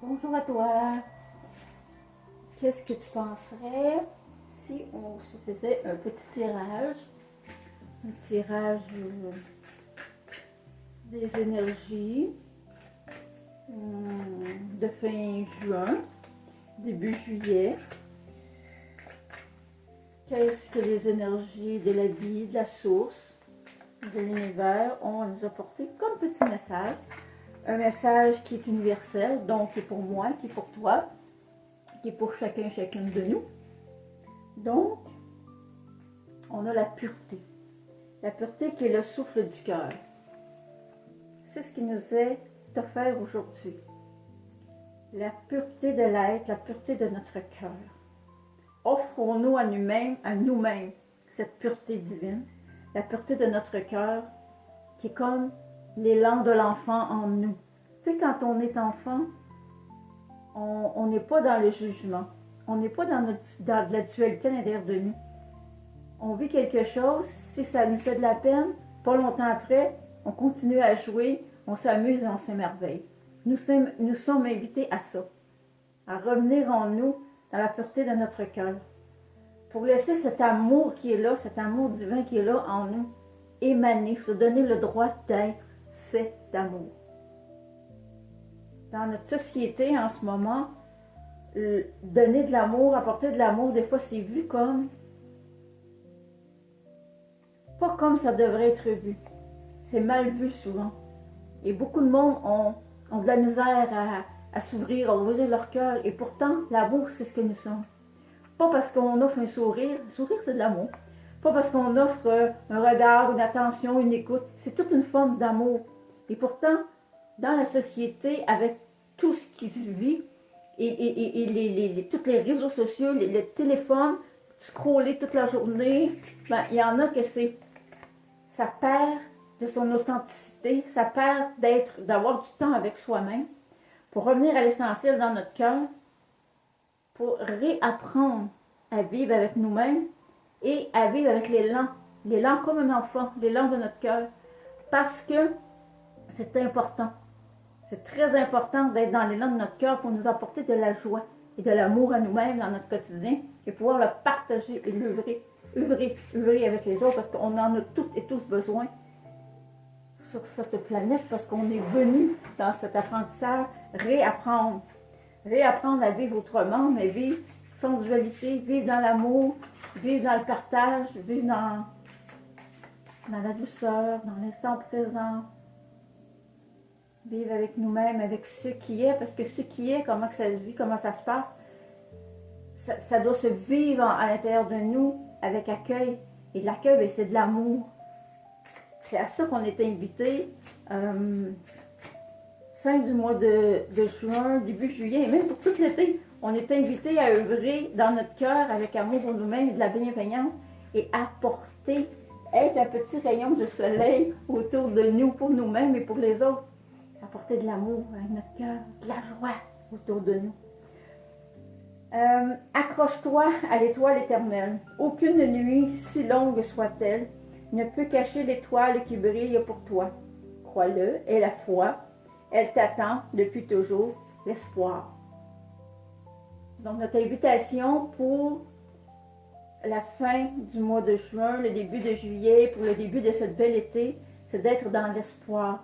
Bonjour à toi. Qu'est-ce que tu penserais si on se faisait un petit tirage? Un tirage des énergies de fin juin, début juillet. Qu'est-ce que les énergies de la vie, de la source, de l'univers ont à nous apporter comme petit message? Un message qui est universel, donc qui est pour moi, qui est pour toi, qui est pour chacune de nous. Donc, on a la pureté. La pureté qui est le souffle du cœur. C'est ce qui nous est offert aujourd'hui. La pureté de l'être, la pureté de notre cœur. Offrons-nous à nous-mêmes, cette pureté divine, la pureté de notre cœur, qui est comme l'élan de l'enfant en nous. Tu sais, quand on est enfant, on n'est pas dans le jugement. On n'est pas dans la dualité à l'intérieur de nous. On vit quelque chose, si ça nous fait de la peine, pas longtemps après, on continue à jouer, on s'amuse et on s'émerveille. Nous sommes invités à ça, à revenir en nous, dans la pureté de notre cœur, pour laisser cet amour qui est là, cet amour divin qui est là en nous, émaner, se donner le droit d'être cet amour. Dans notre société en ce moment, donner de l'amour, apporter de l'amour, des fois c'est vu comme, pas comme ça devrait être vu. C'est mal vu souvent. Et beaucoup de monde ont de la misère à s'ouvrir, à ouvrir leur cœur. Et pourtant, l'amour, c'est ce que nous sommes. Pas parce qu'on offre un sourire c'est de l'amour. Pas parce qu'on offre un regard, une attention, une écoute. C'est toute une forme d'amour. Et pourtant, dans la société, avec tout ce qui se vit, et tous les réseaux sociaux, les téléphones, scroller toute la journée, ben, il y en a que ça perd de son authenticité, ça perd d'avoir du temps avec soi-même, pour revenir à l'essentiel dans notre cœur, pour réapprendre à vivre avec nous-mêmes et à vivre avec l'élan comme un enfant, l'élan de notre cœur, parce que c'est important. C'est très important d'être dans l'élan de notre cœur pour nous apporter de la joie et de l'amour à nous-mêmes dans notre quotidien et pouvoir le partager et œuvrer avec les autres parce qu'on en a toutes et tous besoin sur cette planète parce qu'on est venu dans cet apprentissage réapprendre à vivre autrement, mais vivre sans dualité, vivre dans l'amour, vivre dans le partage, vivre dans la douceur, dans l'instant présent. Vivre avec nous-mêmes, avec ce qui est, parce que ce qui est, comment que ça se vit, comment ça se passe, ça doit se vivre à l'intérieur de nous avec accueil. Et l'accueil, ben, c'est de l'amour. C'est à ça qu'on est invité. Fin du mois de juin, début juillet, et même pour tout l'été, on est invité à œuvrer dans notre cœur avec amour pour nous-mêmes, de la bienveillance et apporter, être un petit rayon de soleil autour de nous, pour nous-mêmes et pour les autres. Apporter de l'amour avec notre cœur, de la joie autour de nous. Accroche-toi à l'étoile éternelle. Aucune nuit, si longue soit-elle, ne peut cacher l'étoile qui brille pour toi. Crois-le, et la foi, elle t'attend depuis toujours, l'espoir. Donc notre invitation pour la fin du mois de juin, le début de juillet, pour le début de cette belle été, c'est d'être dans l'espoir.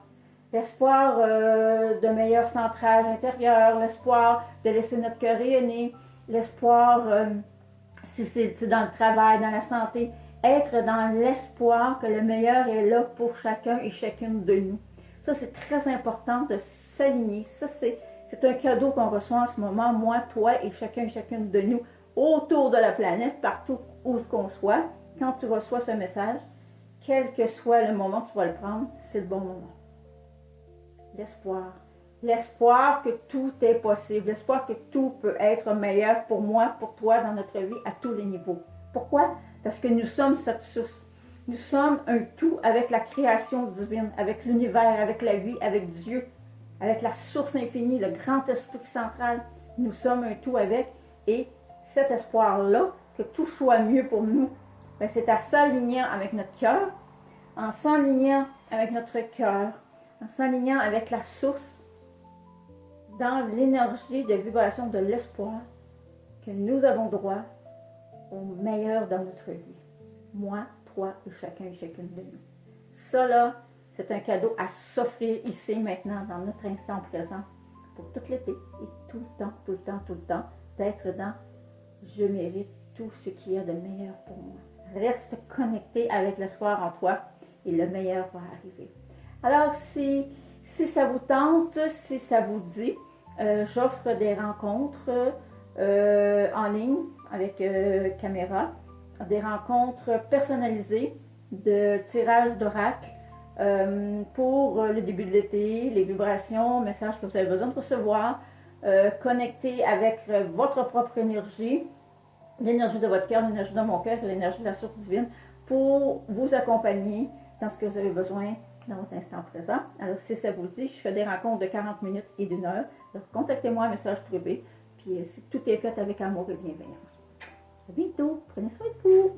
L'espoir de meilleur centrage intérieur, l'espoir de laisser notre cœur rayonner, l'espoir, si c'est dans le travail, dans la santé, être dans l'espoir que le meilleur est là pour chacun et chacune de nous. Ça, c'est très important de s'aligner. Ça, c'est un cadeau qu'on reçoit en ce moment, moi, toi et chacune de nous, autour de la planète, partout où qu'on soit. Quand tu reçois ce message, quel que soit le moment que tu vas le prendre, c'est le bon moment. L'espoir. L'espoir que tout est possible. L'espoir que tout peut être meilleur pour moi, pour toi, dans notre vie, à tous les niveaux. Pourquoi? Parce que nous sommes cette source. Nous sommes un tout avec la création divine, avec l'univers, avec la vie, avec Dieu, avec la source infinie, le grand esprit central. Nous sommes un tout avec. Et cet espoir-là, que tout soit mieux pour nous, ben c'est en s'alignant avec notre cœur, en s'alignant avec notre cœur, en s'alignant avec la source dans l'énergie de vibration de l'espoir que nous avons droit au meilleur dans notre vie. Moi, toi et chacun et chacune de nous. Ça là, c'est un cadeau à s'offrir ici, maintenant, dans notre instant présent, pour tout l'été et tout le temps, tout le temps, tout le temps, d'être dans « je mérite tout ce qu'il y a de meilleur pour moi ». Reste connecté avec l'espoir en toi et le meilleur va arriver. Alors, si ça vous tente, si ça vous dit, j'offre des rencontres en ligne avec caméra, des rencontres personnalisées de tirage d'oracle pour le début de l'été, les vibrations, messages que vous avez besoin de recevoir, connecter avec votre propre énergie, l'énergie de votre cœur, l'énergie de mon cœur, l'énergie de la source divine pour vous accompagner dans ce que vous avez besoin dans votre instant présent. Alors, si ça vous dit, je fais des rencontres de 40 minutes et d'1 heure. Alors, contactez-moi un message privé. Puis, tout est fait avec amour et bienveillance. À bientôt. Prenez soin de vous.